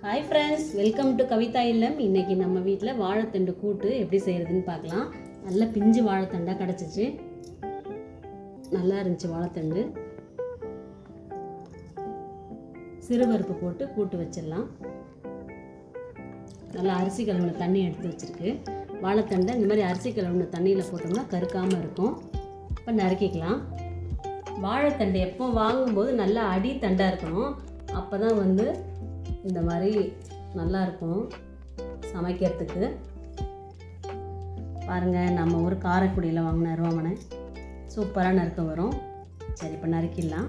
Hi friends, welcome to Kavitha இல்லம். இன்றைக்கி நம்ம வீட்டில் வாழைத்தண்டு கூட்டு எப்படி செய்கிறதுன்னு பார்க்கலாம். நல்ல பிஞ்சு வாழைத்தண்டாக கிடச்சிச்சு, நல்லா இருந்துச்சு வாழைத்தண்டு. சிறுபருப்பு போட்டு கூட்டு வச்சிடலாம். நல்லா அரிசி கழுவுன தண்ணி எடுத்து வச்சுருக்கு. வாழைத்தண்டை இந்த மாதிரி அரிசி கழுவுன தண்ணியில் போட்டோம்னா கருக்காமல் இருக்கும். இப்போ நறுக்கிக்கலாம். வாழைத்தண்டு எப்போ வாங்கும்போது நல்லா அடி தண்டாக இருக்கணும். அப்போ தான் இந்த மாதிரி நல்லாயிருக்கும் சமைக்கிறதுக்கு. பாருங்கள், நம்ம ஊர் காரைக்குடியில் வாங்கின ரோமனை சூப்பராக நறுக்க வரும். சரி, இப்போ நறுக்கிடலாம்.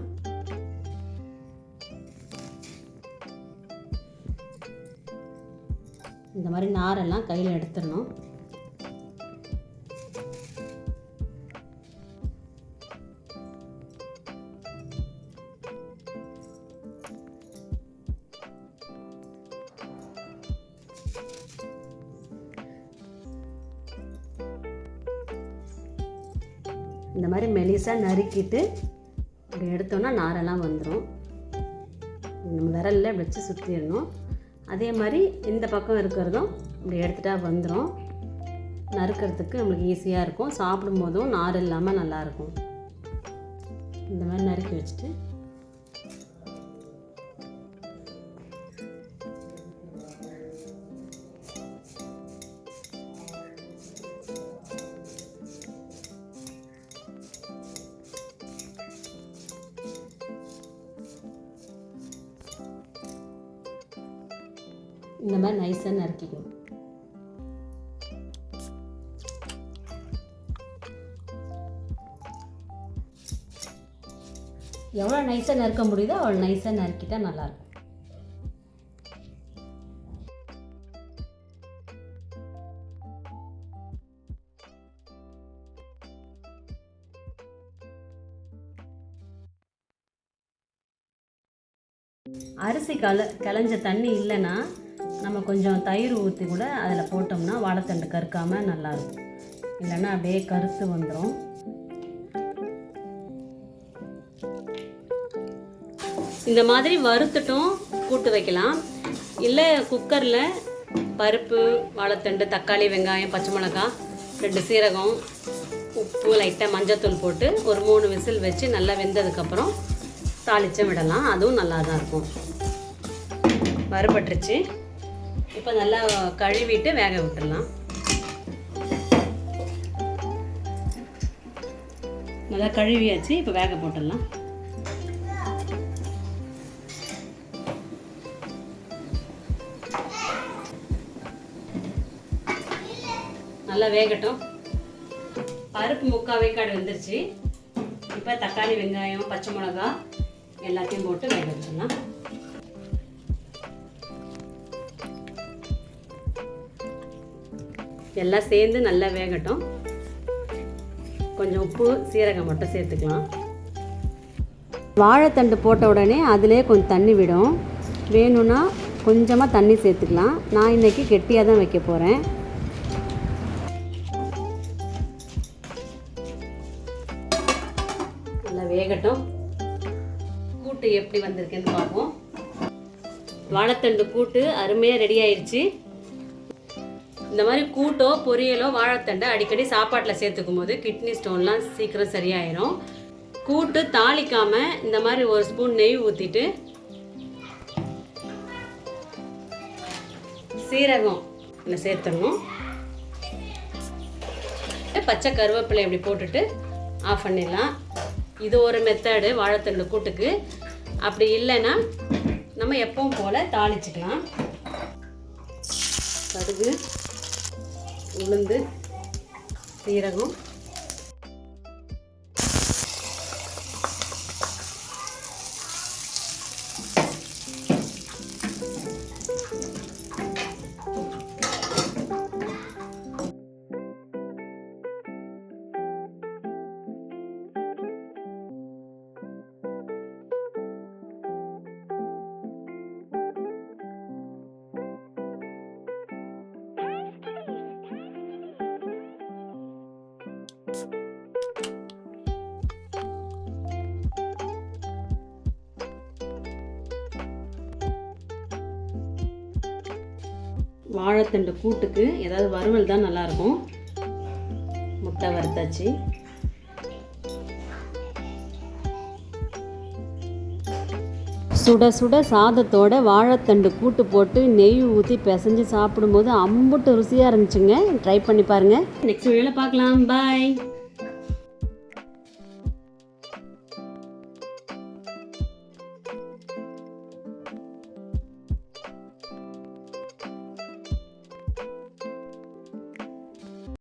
இந்த மாதிரி நாரெல்லாம் கையில் எடுத்துடணும். இந்த மாதிரி மெலிசாக நறுக்கிட்டு இப்படி எடுத்தோன்னா நாரெல்லாம் வந்துடும். நம்ம விரலில் வச்சு சுற்றிடணும். அதே மாதிரி இந்த பக்கம் இருக்கிறதும் இப்படி எடுத்துட்டா வந்துடும். நறுக்கிறதுக்கு நம்மளுக்கு ஈஸியாக இருக்கும். சாப்பிடும் போதும் நார் இல்லாமல் நல்லாயிருக்கும். இந்த மாதிரி நறுக்கி வச்சுட்டு இந்த மாதிரி நைஸாக நறுக்கிக்கணும். எவ்வளோ நைஸாக நறுக்க முடியுதோ அவ்வளோ நைஸாக நறுக்கிட்டா நல்லாயிருக்கும். அரிசி களைஞ்ச தண்ணி இல்லைன்னா நம்ம கொஞ்சம் தயிர் ஊற்றி கூட அதில் போட்டோம்னா வாழைத்தண்டு கருக்காமல் நல்லாயிருக்கும். இல்லைன்னா அப்படியே கருத்து வந்துடும். இந்த மாதிரி வறுத்துட்டும் கூட்டு வைக்கலாம். இல்லை குக்கரில் பருப்பு, வாழைத்தண்டு, தக்காளி, வெங்காயம், பச்சை மிளகாய், 2 சீரகம், உப்பு, லைட்டாக மஞ்சத்தூள் போட்டு ஒரு 3 விசில் வச்சு நல்லா வெந்ததுக்கப்புறம் தாளித்து விடலாம். அதுவும் நல்லா தான் இருக்கும். வறுபட்டுருச்சு. இப்போ நல்லா கழுவிட்டு வேக விட்டுடலாம். நல்லா கழுவியாச்சு. இப்போ வேக போட்டுடலாம். நல்லா வேகட்டும். பருப்பு 3/4 வேக்காடு வெந்துருச்சு. இப்போ தக்காளி, வெங்காயம், பச்சை மிளகாய் எல்லாத்தையும் போட்டு வேக வச்சிடலாம். எல்லாம் சேர்ந்து நல்லா வேகட்டும். கொஞ்சம் உப்பு, சீரகம் மட்டும் சேர்த்துக்கலாம். வாழைத்தண்டு போட்ட உடனே அதிலே கொஞ்சம் தண்ணி விடும். வேணும்னா கொஞ்சமாக தண்ணி சேர்த்துக்கலாம். நான் இன்றைக்கி கெட்டியாக தான் வைக்க போகிறேன். நல்லா வேகட்டும். கூட்டு எப்படி வந்திருக்குன்னு பார்ப்போம். வாழைத்தண்டு கூட்டு அருமையாக ரெடி ஆயிடுச்சு. இந்த மாதிரி கூட்டோ பொரியலோ வாழைத்தண்டை அடிக்கடி சாப்பாட்டில் சேர்த்துக்கும் போது கிட்னி ஸ்டோன்லாம் சீக்கிரம் சரியாயிடும். கூட்டு தாளிக்காமல் இந்த மாதிரி 1 ஸ்பூன் நெய் ஊற்றிட்டு சீரகம் இதில் சேர்த்துடணும். பச்சை கருவேப்பிலை இப்படி போட்டுட்டு ஆஃப் பண்ணிடலாம். இது ஒரு மெத்தடு வாழைத்தண்டு கூட்டுக்கு. அப்படி இல்லைன்னா நம்ம எப்பவும் போல் தாளிச்சுக்கலாம். கடுகு, உளுந்து, சீரகம், வாழைத்தண்டு கூட்டுக்கு ஏதாவது வறுவல் தான் நல்லாயிருக்கும். முட்டை வறுத்தாச்சு. சுட சுட சாதத்தோட வாழைத்தண்டு கூட்டு போட்டு நெய் ஊற்றி பிசைஞ்சு சாப்பிடும்போது அம்புட்டு ருசியாக இருந்துச்சுங்க. ட்ரை பண்ணி பாருங்கள். நெக்ஸ்ட் வீடியோவில் பார்க்கலாம். பாய்.